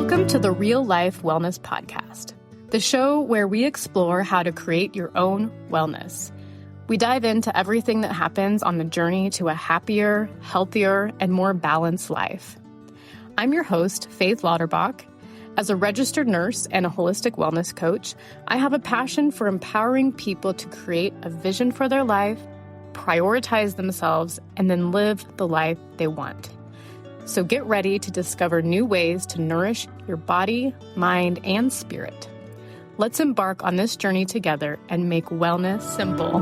Welcome to the Real Life Wellness Podcast, the show where we explore how to create your own wellness. We dive into everything that happens on the journey to a happier, healthier, and more balanced life. I'm your host, Faith Lauterbach. As a registered nurse and a holistic wellness coach, I have a passion for empowering people to create a vision for their life, prioritize themselves, and then live the life they want. So get ready to discover new ways to nourish your body, mind, and spirit. Let's embark on this journey together and make wellness simple.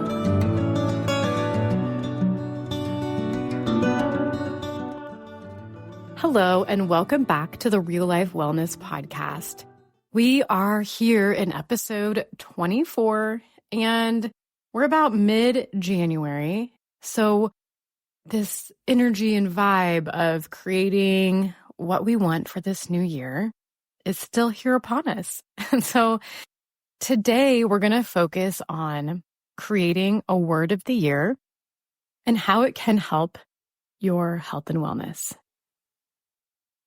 Hello, and welcome back to the Real Life Wellness Podcast. We are here in episode 24, and we're about mid-January. So this energy and vibe of creating what we want for this new year is still here upon us. And so today we're going to focus on creating a word of the year and how it can help your health and wellness.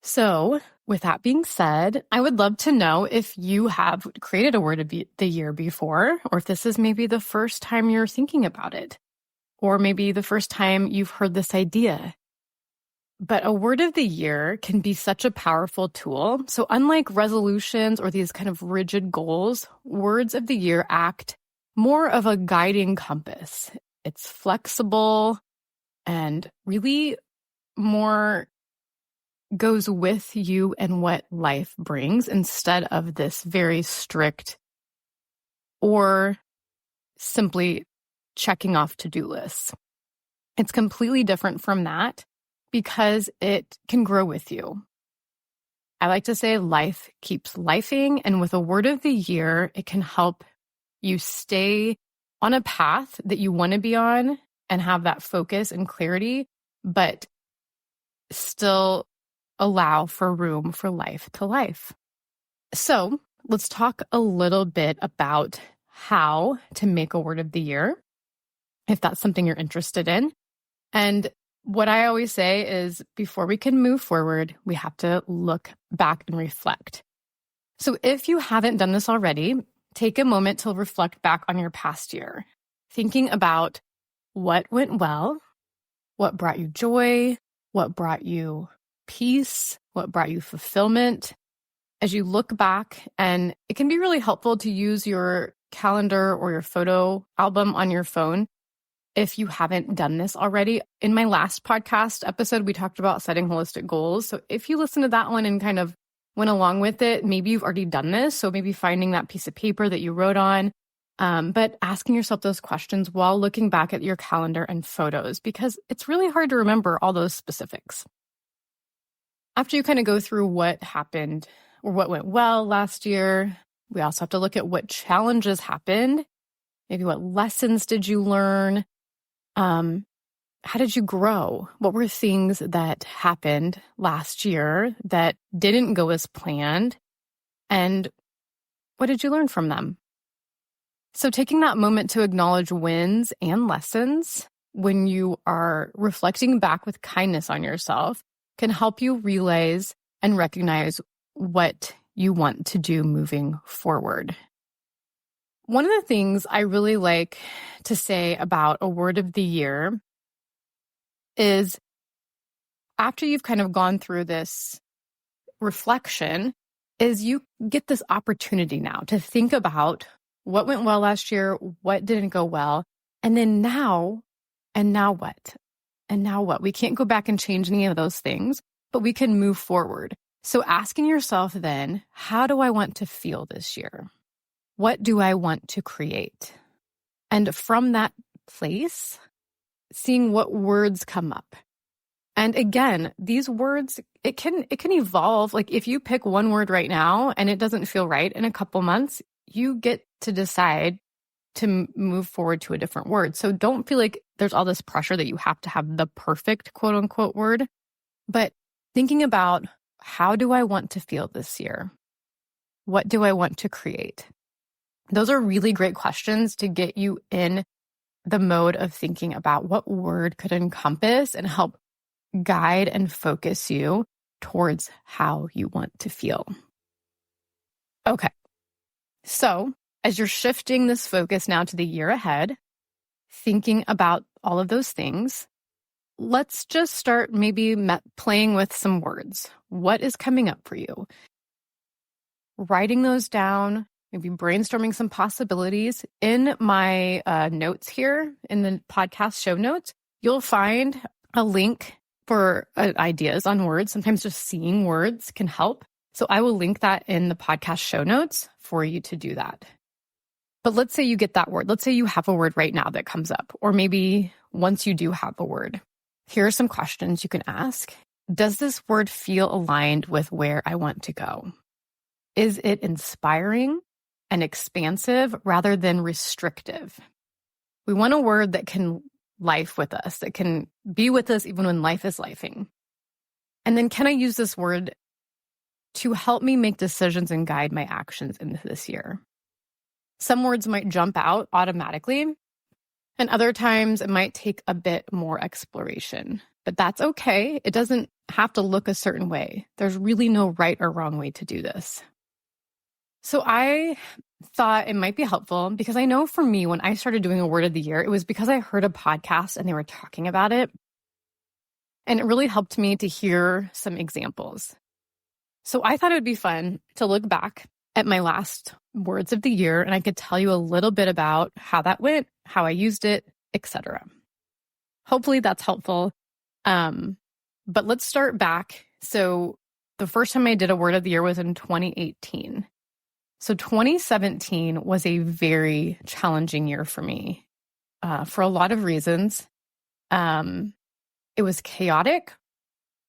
So with that being said, I would love to know if you have created a word of the year before, or if this is maybe the first time you're thinking about it, or maybe the first time you've heard this idea. But a word of the year can be such a powerful tool. So unlike resolutions or these kind of rigid goals, words of the year act more of a guiding compass. It's flexible and really more goes with you and what life brings instead of this very strict or simply checking off to-do lists. It's completely different from that because it can grow with you. I like to say life keeps lifing, and with a word of the year, it can help you stay on a path that you want to be on and have that focus and clarity, but still allow for room for life to life. So let's talk a little bit about how to make a word of the year, if that's something you're interested in. And what I always say is before we can move forward, we have to look back and reflect. So if you haven't done this already, take a moment to reflect back on your past year, thinking about what went well, what brought you joy, what brought you peace, what brought you fulfillment. As you look back, and it can be really helpful to use your calendar or your photo album on your phone if you haven't done this already. In my last podcast episode, we talked about setting holistic goals. So if you listen to that one and kind of went along with it, maybe you've already done this. So maybe finding that piece of paper that you wrote on, but asking yourself those questions while looking back at your calendar and photos, because it's really hard to remember all those specifics. After you kind of go through what happened or what went well last year, we also have to look at what challenges happened. Maybe what lessons did you learn? How did you grow? What were things that happened last year that didn't go as planned? And what did you learn from them? So taking that moment to acknowledge wins and lessons when you are reflecting back with kindness on yourself can help you realize and recognize what you want to do moving forward. One of the things I really like to say about a word of the year is after you've kind of gone through this reflection, is you get this opportunity now to think about what went well last year, what didn't go well, and then now what? And now what? We can't go back and change any of those things, but we can move forward. So asking yourself then, how do I want to feel this year? What do I want to create? And from that place, seeing what words come up. And again, these words, it can evolve. Like if you pick one word right now and it doesn't feel right in a couple months, you get to decide to move forward to a different word. So don't feel like there's all this pressure that you have to have the perfect quote unquote word, but thinking about how do I want to feel this year? What do I want to create? Those are really great questions to get you in the mode of thinking about what word could encompass and help guide and focus you towards how you want to feel. Okay. So as you're shifting this focus now to the year ahead, thinking about all of those things, let's just start maybe playing with some words. What is coming up for you? Writing those down, maybe brainstorming some possibilities. In my notes here, in the podcast show notes, you'll find a link for ideas on words. Sometimes just seeing words can help. So I will link that in the podcast show notes for you to do that. But let's say you get that word. Let's say you have a word right now that comes up, or maybe once you do have a word. Here are some questions you can ask. Does this word feel aligned with where I want to go? Is it inspiring and expansive rather than restrictive? We want a word that can life with us, that can be with us even when life is lifing. And then can I use this word to help me make decisions and guide my actions in this year? Some words might jump out automatically, and other times it might take a bit more exploration. But that's okay. It doesn't have to look a certain way. There's really no right or wrong way to do this. So I thought it might be helpful because I know for me, when I started doing a word of the year, it was because I heard a podcast and they were talking about it. And it really helped me to hear some examples. So I thought it would be fun to look back at my last words of the year, and I could tell you a little bit about how that went, how I used it, etc. Hopefully that's helpful. But let's start back. So the first time I did a word of the year was in 2018. So 2017 was a very challenging year for me for a lot of reasons. It was chaotic.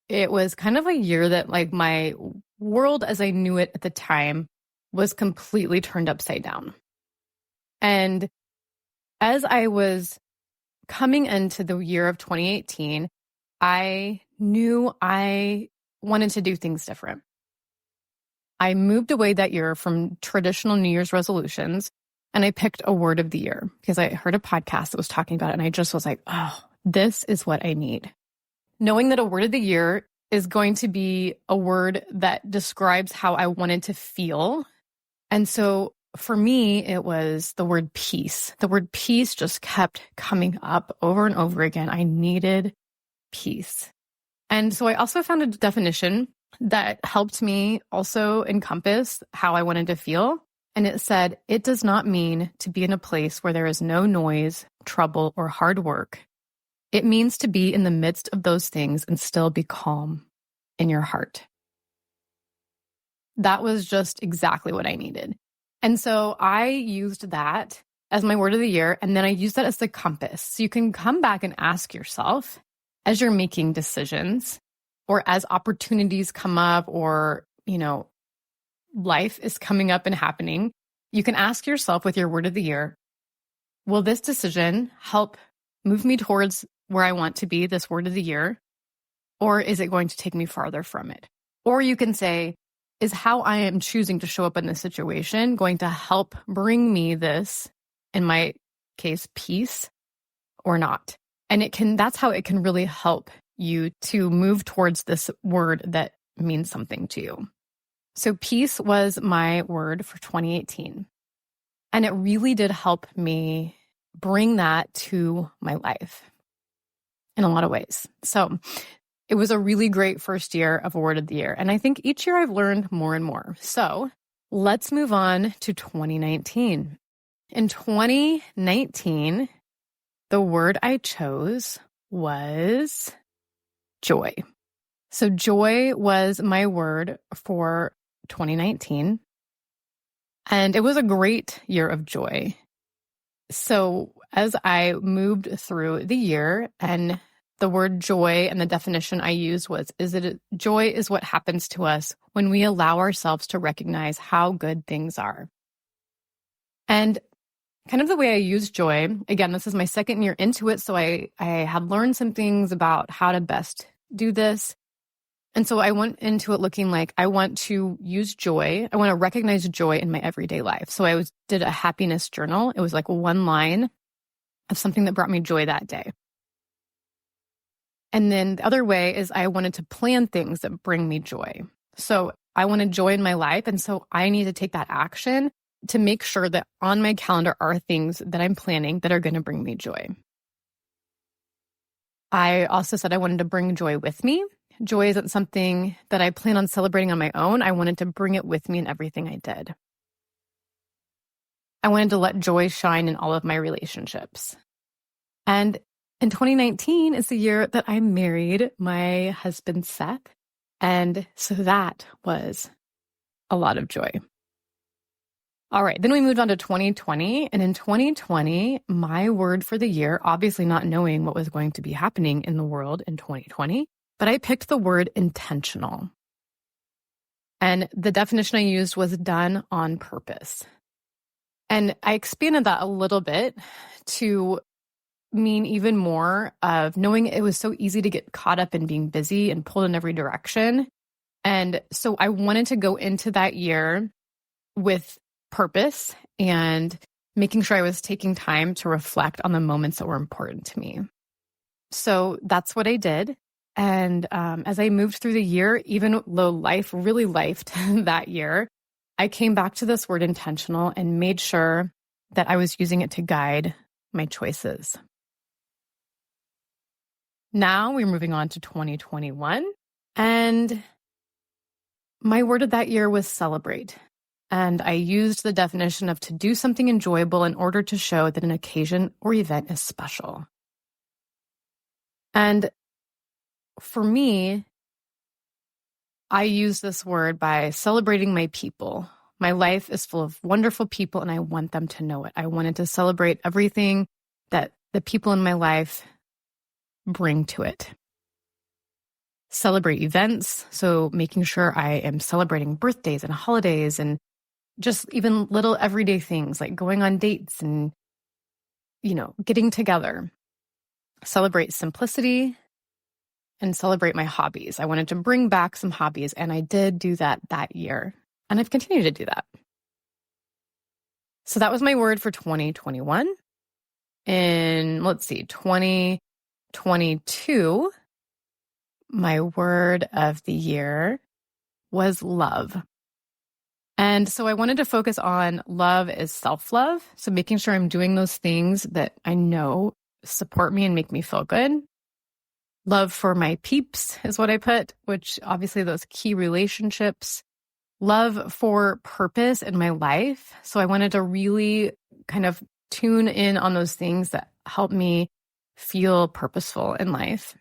It was kind of a year that like my world as I knew it at the time was completely turned upside down. And as I was coming into the year of 2018, I knew I wanted to do things different. I moved away that year from traditional New Year's resolutions, and I picked a word of the year because I heard a podcast that was talking about it, and I just was like, oh, this is what I need. Knowing that a word of the year is going to be a word that describes how I wanted to feel. And so for me, it was the word peace. The word peace just kept coming up over and over again. I needed peace. And so I also found a definition that helped me also encompass how I wanted to feel. And it said, it does not mean to be in a place where there is no noise, trouble, or hard work. It means to be in the midst of those things and still be calm in your heart. That was just exactly what I needed. And so I used that as my word of the year, and then I used that as the compass. So you can come back and ask yourself as you're making decisions or as opportunities come up or, life is coming up and happening, you can ask yourself with your word of the year, will this decision help move me towards where I want to be, this word of the year, or is it going to take me farther from it? Or you can say, is how I am choosing to show up in this situation going to help bring me this, in my case, peace or not? And that's how it can really help you to move towards this word that means something to you. So peace was my word for 2018. And it really did help me bring that to my life in a lot of ways. So it was a really great first year of a word of the year. And I think each year I've learned more and more. So let's move on to 2019. In 2019, the word I chose was joy. So joy was my word for 2019. And it was a great year of joy. So as I moved through the year, and the word joy and the definition I used was, joy is what happens to us when we allow ourselves to recognize how good things are. And kind of the way I use joy, again, this is my second year into it, so I had learned some things about how to best do this. And so I went into it looking like I want to use joy. I want to recognize joy in my everyday life. So I did a happiness journal. It was like one line of something that brought me joy that day. And then the other way is I wanted to plan things that bring me joy. So I want joy in my life. And so I need to take that action to make sure that on my calendar are things that I'm planning that are going to bring me joy. I also said I wanted to bring joy with me. Joy isn't something that I plan on celebrating on my own. I wanted to bring it with me in everything I did. I wanted to let joy shine in all of my relationships. And in 2019 is the year that I married my husband, Seth. And so that was a lot of joy. All right, then we moved on to 2020. And in 2020, my word for the year, obviously not knowing what was going to be happening in the world in 2020, but I picked the word intentional. And the definition I used was done on purpose. And I expanded that a little bit to mean even more of knowing it was so easy to get caught up in being busy and pulled in every direction. And so I wanted to go into that year with purpose and making sure I was taking time to reflect on the moments that were important to me. So that's what I did. And as I moved through the year, even though life really lifed that year, I came back to this word intentional and made sure that I was using it to guide my choices. Now we're moving on to 2021. And my word of that year was celebrate. And I used the definition of to do something enjoyable in order to show that an occasion or event is special. And for me, I use this word by celebrating my people. My life is full of wonderful people, and I want them to know it. I wanted to celebrate everything that the people in my life bring to it. Celebrate events, so making sure I am celebrating birthdays and holidays and just even little everyday things like going on dates and, getting together. Celebrate simplicity and celebrate my hobbies. I wanted to bring back some hobbies, and I did do that year. And I've continued to do that. So that was my word for 2021. In, 2022, my word of the year was love. And so I wanted to focus on love as self-love. So making sure I'm doing those things that I know support me and make me feel good. Love for my peeps is what I put, which obviously those key relationships. Love for purpose in my life. So I wanted to really kind of tune in on those things that help me feel purposeful in life.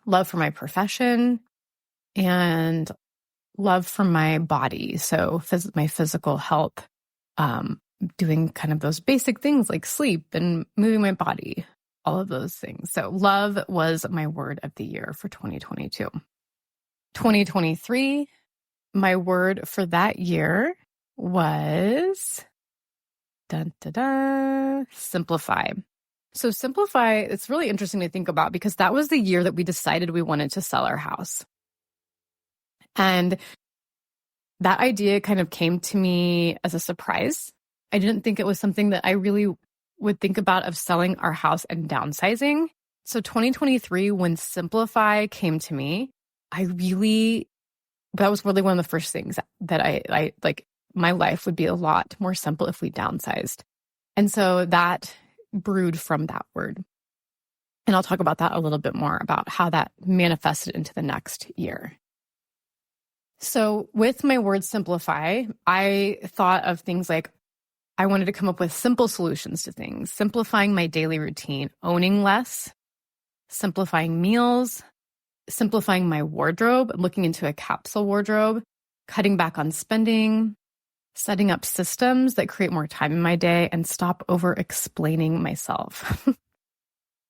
Love for my profession and love for my body. So my physical health, doing kind of those basic things like sleep and moving my body, all of those things. So love was my word of the year for 2022. 2023, my word for that year was simplify. So simplify, it's really interesting to think about because that was the year that we decided we wanted to sell our house. And that idea kind of came to me as a surprise. I didn't think it was something that I really would think about of selling our house and downsizing. So 2023, when simplify came to me, that was really one of the first things that I like, my life would be a lot more simple if we downsized. And so that brewed from that word. And I'll talk about that a little bit more about how that manifested into the next year. So with my word simplify, I thought of things like I wanted to come up with simple solutions to things, simplifying my daily routine, owning less, simplifying meals, simplifying my wardrobe, looking into a capsule wardrobe, cutting back on spending, setting up systems that create more time in my day, and stop over-explaining myself.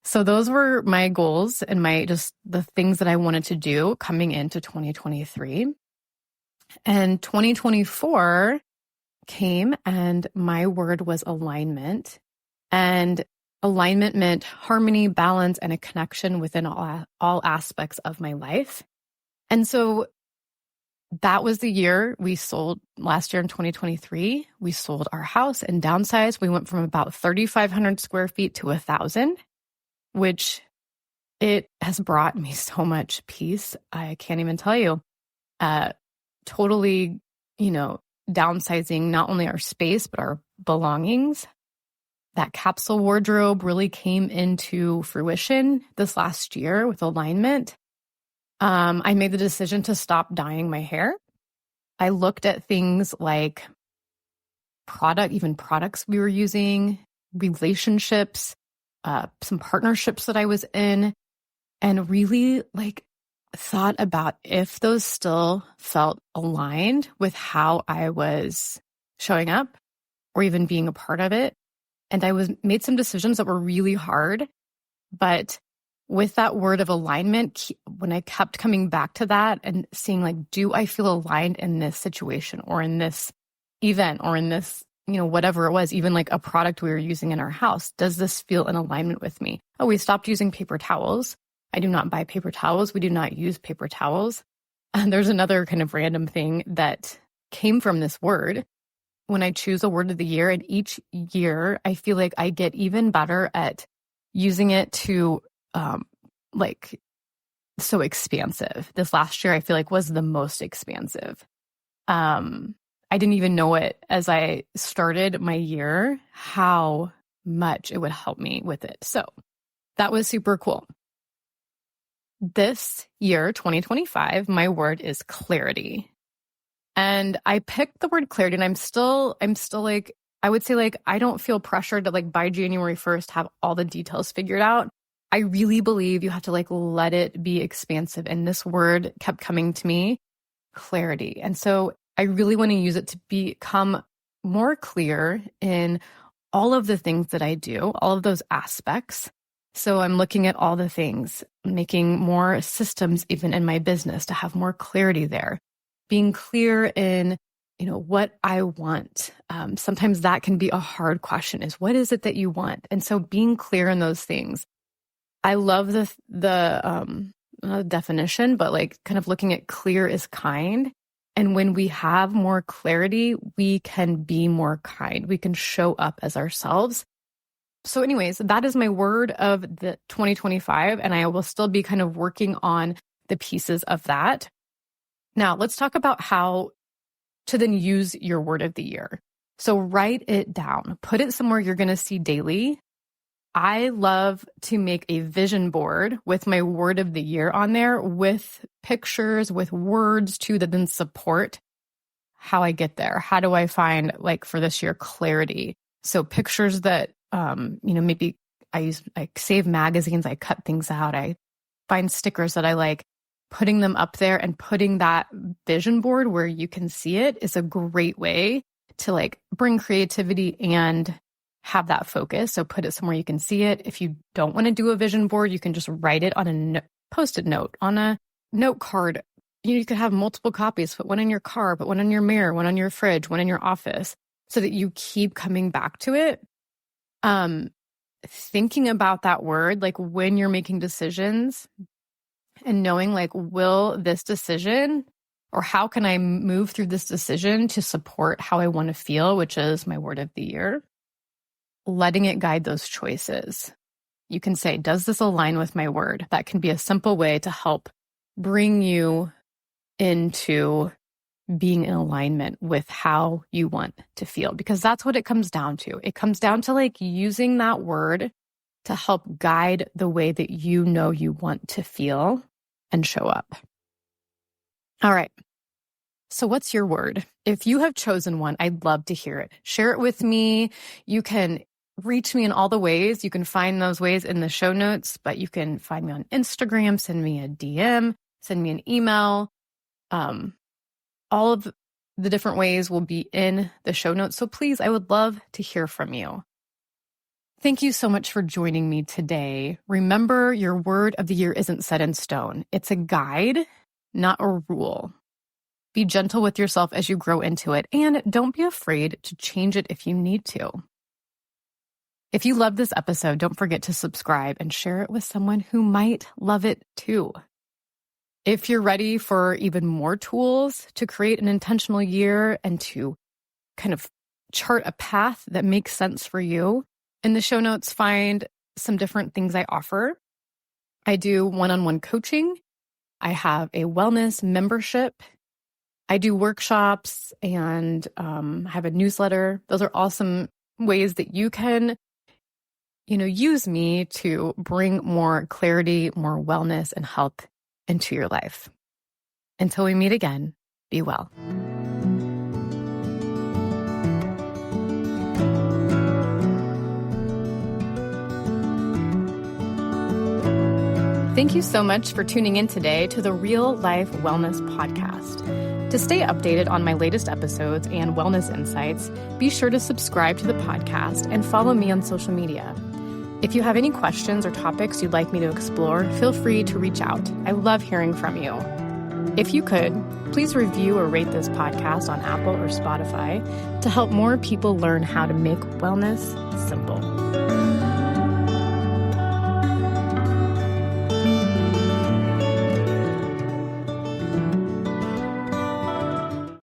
So those were my goals and the things that I wanted to do coming into 2023. And 2024 came and my word was alignment. And alignment meant harmony, balance, and a connection within all aspects of my life. And so that was the year we sold last year in 2023. We sold our house and downsized. We went from about 3,500 square feet to 1,000, which it has brought me so much peace. I can't even tell you. totally, downsizing not only our space, but our belongings. That capsule wardrobe really came into fruition this last year with alignment. I made the decision to stop dyeing my hair. I looked at things like products we were using, relationships, some partnerships that I was in, and really thought about if those still felt aligned with how I was showing up or even being a part of it. And I made some decisions that were really hard, but with that word of alignment, when I kept coming back to that and seeing do I feel aligned in this situation or in this event or in this, whatever it was, even a product we were using in our house, does this feel in alignment with me? Oh, we stopped using paper towels. I do not buy paper towels. We do not use paper towels. And there's another kind of random thing that came from this word. When I choose a word of the year, and each year I feel like I get even better at using it to so expansive. This last year I feel like was the most expansive. I didn't even know it as I started my year, how much it would help me with it. So that was super cool. This year, 2025, my word is clarity. And I picked the word clarity, and I'm still I would say I don't feel pressured to by January 1st have all the details figured out. I really believe you have to let it be expansive. And this word kept coming to me, clarity. And so I really want to use it to become more clear in all of the things that I do, all of those aspects. So I'm looking at all the things, making more systems even in my business to have more clarity there, being clear in, what I want. Sometimes that can be a hard question, is what is it that you want? And so being clear in those things. I love the definition, but kind of looking at clear is kind. And when we have more clarity, we can be more kind. We can show up as ourselves. So anyways, that is my word of the 2025, and I will still be kind of working on the pieces of that. Now, let's talk about how to then use your word of the year. So write it down, put it somewhere you're going to see daily. I love to make a vision board with my word of the year on there, with pictures, with words too, that then support how I get there. How do I find, for this year, clarity? So pictures that, maybe I save magazines, I cut things out, I find stickers that I like. Putting them up there and putting that vision board where you can see it is a great way to bring creativity and have that focus. So put it somewhere you can see it. If you don't want to do a vision board, you can just write it on a Post-it note, on a note card. You could have multiple copies, put one in your car, put one on your mirror, one on your fridge, one in your office, so that you keep coming back to it. Thinking about that word, when you're making decisions and knowing will this decision, or how can I move through this decision to support how I want to feel, which is my word of the year, letting it guide those choices. You can say, does this align with my word? That can be a simple way to help bring you into being in alignment with how you want to feel, because that's what it comes down to. It comes down to using that word to help guide the way that you want to feel and show up. All right. So what's your word? If you have chosen one, I'd love to hear it. Share it with me. You can reach me in all the ways. You can find those ways in the show notes, but you can find me on Instagram, send me a DM, send me an email. All of the different ways will be in the show notes. So please, I would love to hear from you. Thank you so much for joining me today. Remember, your word of the year isn't set in stone. It's a guide, not a rule. Be gentle with yourself as you grow into it, and don't be afraid to change it if you need to. If you love this episode, don't forget to subscribe and share it with someone who might love it too. If you're ready for even more tools to create an intentional year and to kind of chart a path that makes sense for you, in the show notes, find some different things I offer. I do one-on-one coaching. I have a wellness membership. I do workshops and have a newsletter. Those are awesome ways that you can, use me to bring more clarity, more wellness, and health into your life. Until we meet again, be well. Thank you so much for tuning in today to the Real Life Wellness Podcast. To stay updated on my latest episodes and wellness insights, be sure to subscribe to the podcast and follow me on social media. If you have any questions or topics you'd like me to explore, feel free to reach out. I love hearing from you. If you could, please review or rate this podcast on Apple or Spotify to help more people learn how to make wellness simple.